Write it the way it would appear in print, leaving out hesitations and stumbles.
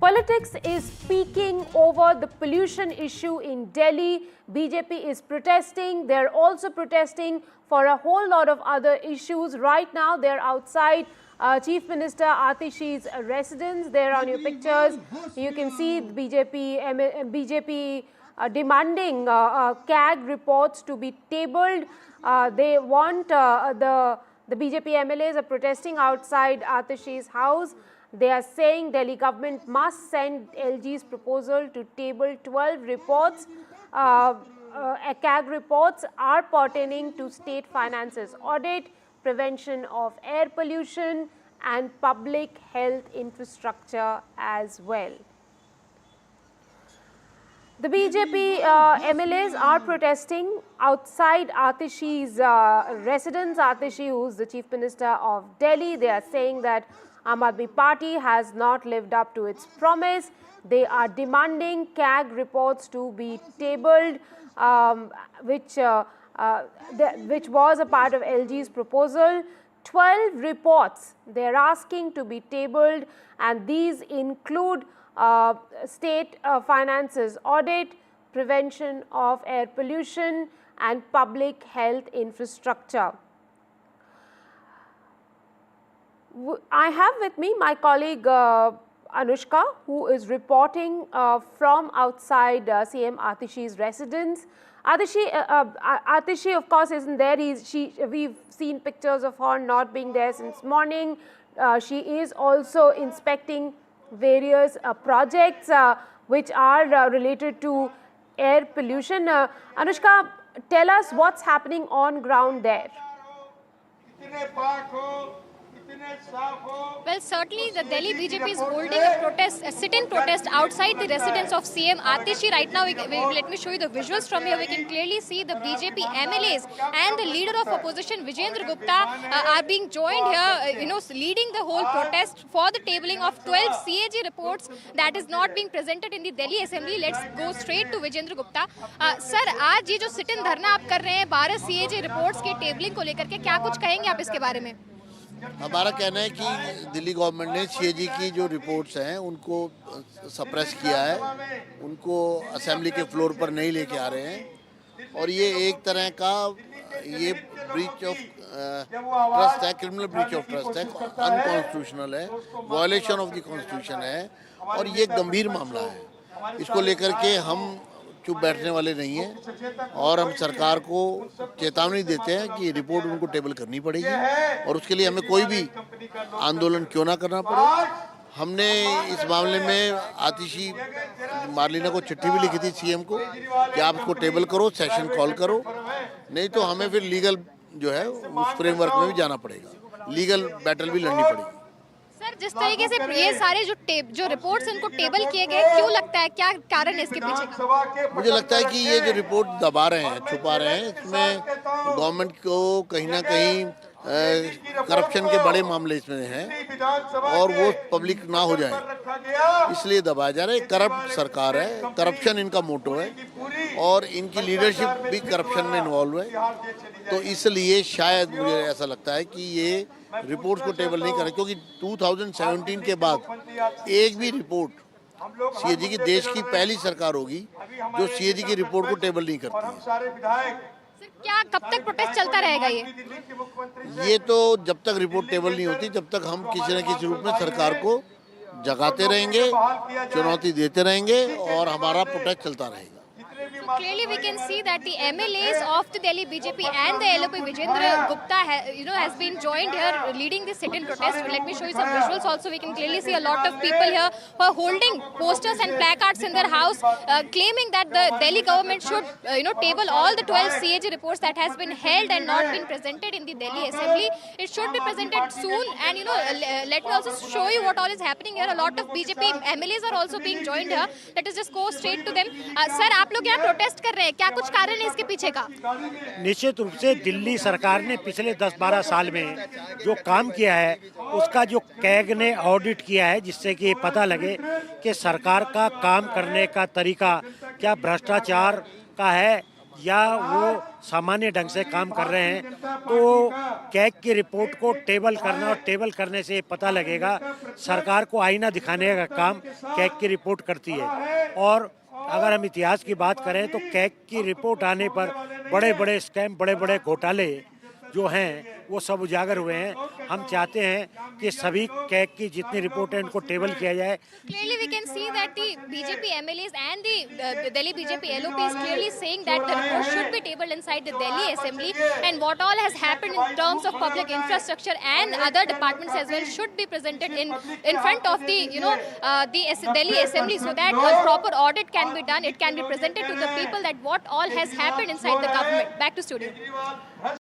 Politics is peaking over the pollution issue in Delhi. BJP is protesting. They're also protesting for a whole lot of other issues. Right now, they're outside Chief Minister Atishi's residence. There on your pictures, you can see the BJP demanding CAG reports to be tabled. They want the BJP MLAs are protesting outside Atishi's house. They are saying Delhi government must send LG's proposal to table 12 reports. CAG reports are pertaining to state finances audit, prevention of air pollution and public health infrastructure as well. The BJP MLAs are protesting outside Atishi's residence. Atishi, who is the Chief Minister of Delhi, they are saying that Aam Aadmi Party has not lived up to its promise. They are demanding CAG reports to be tabled, which was a part of LG's proposal. 12 reports they are asking to be tabled, and these include state finances audit, prevention of air pollution and public health infrastructure. I have with me my colleague Anushka, who is reporting from outside CM Atishi's residence. Atishi, of course, isn't there. We've seen pictures of her not being there since morning. She is also inspecting various projects which are related to air pollution. Anushka, tell us what's happening on ground there. Well, certainly the Delhi BJP is holding a sit-in protest outside the residence of CM Atishi. Right now, let me show you the visuals from here. We can clearly see the BJP MLAs and the leader of opposition, Vijayendra Gupta, are being joined here, leading the whole protest for the tabling of 12 CAG reports that is not being presented in the Delhi Assembly. Let's go straight to Vijayendra Gupta. Sir, आज ये जो sit-in धरना आप कर रहे हैं 12 CAG reports के tabling को लेकर के, क्या कुछ कहेंगे आप इसके बारे में? हमारा कहना है कि दिल्ली गवर्नमेंट ने सीएजी की जो रिपोर्ट्स हैं उनको सप्रेस किया है, उनको असेंबली के फ्लोर पर नहीं लेके आ रहे हैं और ये एक तरह का ये ब्रीच ऑफ ट्रस्ट है, क्रिमिनल ब्रीच ऑफ ट्रस्ट है, अनकॉन्स्टिट्यूशनल है, वायलेशन ऑफ द कॉन्स्टिट्यूशन है और ये गंभीर मामला है। इसको लेकर के हम चुप बैठने वाले नहीं हैं और हम सरकार को चेतावनी देते हैं कि रिपोर्ट उनको टेबल करनी पड़ेगी और उसके लिए हमें कोई भी आंदोलन क्यों ना करना पड़े। हमने इस मामले में आतिशी मार्लिना को चिट्ठी भी लिखी थी सीएम को कि आप इसको टेबल करो, सेशन कॉल करो, नहीं तो हमें फिर लीगल जो है उस फ्रेमवर्क में भी जाना पड़ेगा, लीगल बैटल भी लड़नी पड़ेगी। सर, जिस तरीके से ये सारे जो रिपोर्ट्स इनको टेबल किए गए, क्यों लगता है, क्या कारण है इसके पीछे का? मुझे लगता है कि ये जो रिपोर्ट दबा रहे हैं, छुपा रहे हैं, इसमें गवर्नमेंट को कहीं ना कहीं करप्शन के बड़े मामले इसमें हैं और वो पब्लिक ना हो जाए इसलिए दबाया जा रहा है। करप्ट सरकार है, करप्शन इनका मोटो है और इनकी लीडरशिप भी करप्शन में इन्वॉल्व है, तो इसलिए शायद मुझे ऐसा लगता है कि ये रिपोर्ट्स को टेबल नहीं करें, क्योंकि 2017 के बाद एक भी रिपोर्ट सीएजी की देश की पहली सरकार होगी जो सीएजी की रिपोर्ट को टेबल नहीं करती है। क्या कब तक प्रोटेस्ट चलता रहेगा ये तो जब तक रिपोर्ट टेबल नहीं होती तब तक हम किसी न किसी रूप में सरकार को जगाते रहेंगे, चुनौती देते रहेंगे और हमारा प्रोटेस्ट चलता रहेगा। So clearly we can see that the MLAs of the Delhi BJP and the LOP Vijayendra Gupta has been joined here leading this sit-in protest. Let me show you some visuals also. We can clearly see a lot of people here who are holding posters and placards in their house claiming that the Delhi government should table all the 12 CAG reports that has been held and not been presented in the Delhi Assembly. It should be presented soon, and let me also show you what all is happening here. A lot of BJP MLAs are also being joined here. Let us just go straight to them. Sir, आप लोग यहाँ protest कर रहे हैं, क्या कुछ कारण है इसके पीछे का? निश्चित रूप से दिल्ली सरकार ने पिछले 10-12 साल में जो काम किया है उसका जो कैग ने ऑडिट किया है, जिससे कि पता लगे कि सरकार का काम करने का तरीका क्या भ्रष्टाचार का है या वो सामान्य ढंग से काम कर रहे हैं, तो कैग की रिपोर्ट को टेबल करना और टेबल करने से पता लगेगा। सरकार को आईना दिखाने का काम कैग की रिपोर्ट करती है। और अगर हम इतिहास की बात करें तो कैग की रिपोर्ट आने पर बड़े बड़े स्कैम, बड़े बड़े घोटाले जो हैं वो सब उजागर हुए हैं। हम चाहते हैं कि सभी कैग की जितनी रिपोर्ट है उनको टेबल किया जाए। Clearly, we can see that the BJP MLAs and the Delhi BJP LOP is clearly saying that the report should be tabled inside the Delhi Assembly, and what all has happened in terms of public infrastructure and other departments as well should be presented in front of the Delhi Assembly, so that a proper audit can be done. It can be presented to the people that what all has happened inside the government. Back to studio.